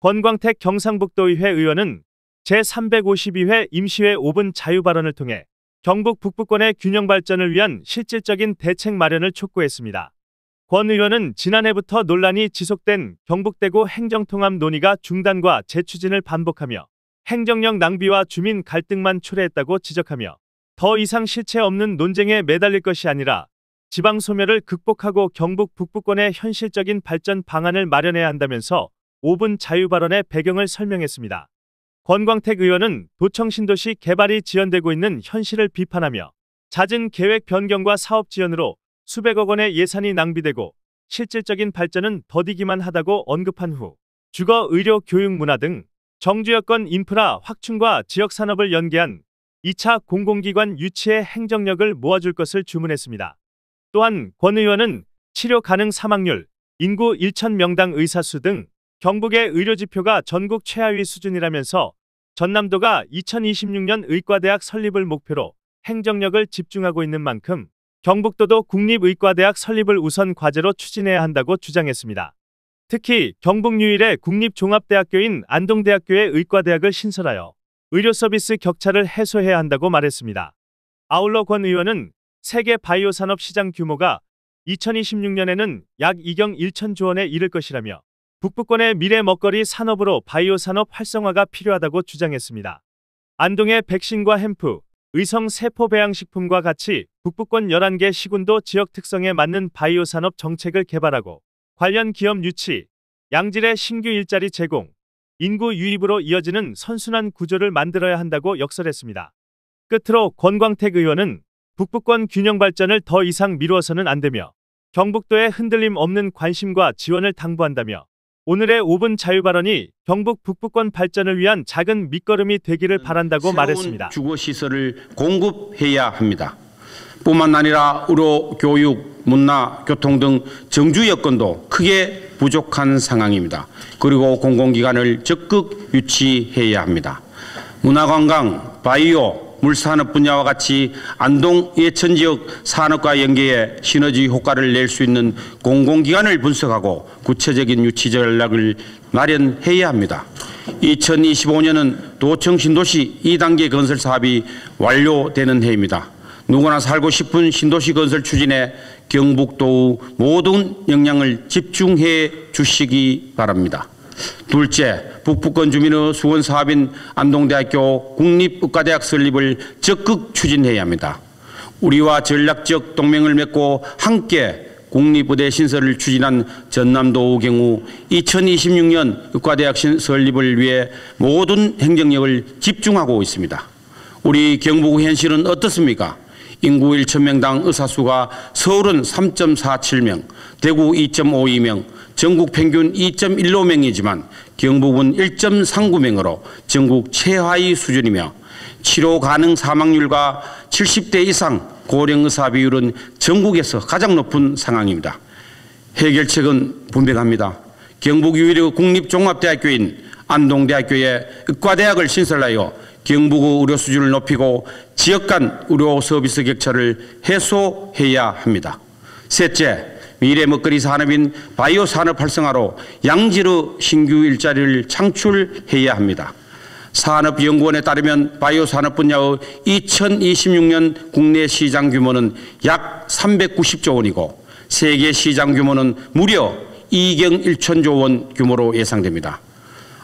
권광택 경상북도의회 의원은 제352회 임시회 5분 자유발언을 통해 경북 북부권의 균형 발전을 위한 실질적인 대책 마련을 촉구했습니다. 권 의원은 지난해부터 논란이 지속된 경북대구 행정통합 논의가 중단과 재추진을 반복하며 행정력 낭비와 주민 갈등만 초래했다고 지적하며 더 이상 실체 없는 논쟁에 매달릴 것이 아니라 지방 소멸을 극복하고 경북 북부권의 현실적인 발전 방안을 마련해야 한다면서 5분 자유발언의 배경을 설명했습니다. 권광택 의원은 도청 신도시 개발이 지연되고 있는 현실을 비판하며 잦은 계획 변경과 사업 지연으로 수백억 원의 예산이 낭비되고 실질적인 발전은 더디기만 하다고 언급한 후 주거, 의료, 교육, 문화 등 정주 여건 인프라 확충과 지역산업을 연계한 2차 공공기관 유치의 행정력을 모아줄 것을 주문했습니다. 또한 권 의원은 치료 가능 사망률, 인구 1,000명당 의사수 등 경북의 의료지표가 전국 최하위 수준이라면서 전남도가 2026년 의과대학 설립을 목표로 행정력을 집중하고 있는 만큼 경북도도 국립의과대학 설립을 우선 과제로 추진해야 한다고 주장했습니다. 특히 경북 유일의 국립종합대학교인 안동대학교의 의과대학을 신설하여 의료서비스 격차를 해소해야 한다고 말했습니다. 아울러 권 의원은 세계 바이오 산업 시장 규모가 2026년에는 약 2경 1천조 원에 이를 것이라며 북부권의 미래 먹거리 산업으로 바이오 산업 활성화가 필요하다고 주장했습니다. 안동의 백신과 햄프, 의성 세포 배양식품과 같이 북부권 11개 시군도 지역 특성에 맞는 바이오 산업 정책을 개발하고 관련 기업 유치, 양질의 신규 일자리 제공, 인구 유입으로 이어지는 선순환 구조를 만들어야 한다고 역설했습니다. 끝으로 권광택 의원은 북부권 균형 발전을 더 이상 미루어서는 안 되며 경북도의 흔들림 없는 관심과 지원을 당부한다며 오늘의 5분 자유발언이 경북 북부권 발전을 위한 작은 밑거름이 되기를 바란다고 말했습니다. 주거시설을 공급해야 합니다. 뿐만 아니라 의료, 교육, 문화, 교통 등 정주 여건도 크게 부족한 상황입니다. 그리고 공공기관을 적극 유치해야 합니다. 문화관광, 바이오, 물산업 분야와 같이 안동 예천지역 산업과 연계해 시너지 효과를 낼 수 있는 공공기관을 분석하고 구체적인 유치 전략을 마련해야 합니다. 2025년은 도청 신도시 2단계 건설 사업이 완료되는 해입니다. 누구나 살고 싶은 신도시 건설 추진에 경북도의 모든 역량을 집중해 주시기 바랍니다. 둘째, 북부권 주민의 수원 사업인 안동대학교 국립의과대학 설립을 적극 추진해야 합니다. 우리와 전략적 동맹을 맺고 함께 국립의대 신설을 추진한 전남도의 경우 2026년 의과대학 설립을 위해 모든 행정력을 집중하고 있습니다. 우리 경북의 현실은 어떻습니까? 인구 1,000명당 의사수가 서울은 3.47명, 대구 2.52명, 전국 평균 2.15명이지만 경북은 1.39명으로 전국 최하위 수준이며 치료 가능 사망률과 70대 이상 고령 의사 비율은 전국에서 가장 높은 상황입니다. 해결책은 분명합니다. 경북 유일의 국립종합대학교인 안동대학교에 의과대학을 신설하여 경북의 의료 수준을 높이고 지역 간 의료 서비스 격차를 해소해야 합니다. 셋째, 미래 먹거리 산업인 바이오 산업 활성화로 양질의 신규 일자리를 창출해야 합니다. 산업연구원에 따르면 바이오 산업 분야의 2026년 국내 시장 규모는 약 390조 원이고 세계 시장 규모는 무려 2경 1천조 원 규모로 예상됩니다.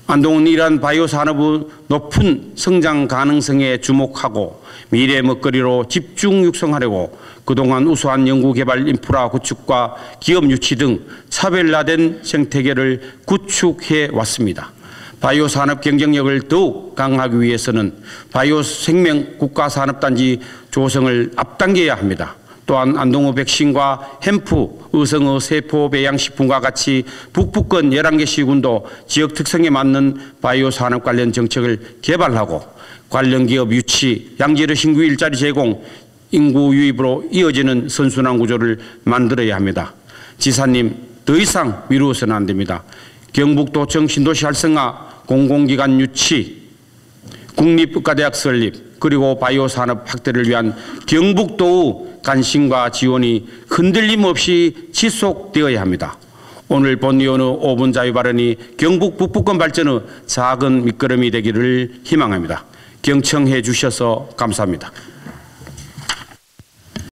안동은 이러한 바이오 산업의 높은 성장 가능성에 주목하고 미래 먹거리로 집중 육성하려고 그동안 우수한 연구개발 인프라 구축과 기업 유치 등 차별화된 생태계를 구축해 왔습니다. 바이오 산업 경쟁력을 더욱 강화하기 위해서는 바이오 생명 국가산업단지 조성을 앞당겨야 합니다. 또한 안동의 백신과 햄프, 의성의 세포 배양식품과 같이 북부권 11개 시군도 지역 특성에 맞는 바이오 산업 관련 정책을 개발하고 관련 기업 유치, 양질의 신규 일자리 제공, 인구 유입으로 이어지는 선순환 구조를 만들어야 합니다. 지사님, 더 이상 미루어서는 안 됩니다. 경북도청 신도시 활성화, 공공기관 유치, 국립의과대학 설립, 그리고 바이오 산업 확대를 위한 경북도의 관심과 지원이 흔들림 없이 지속되어야 합니다. 오늘 본의원의 5분 자유 발언이 경북 북부권 발전의 작은 밑거름이 되기를 희망합니다. 경청해 주셔서 감사합니다.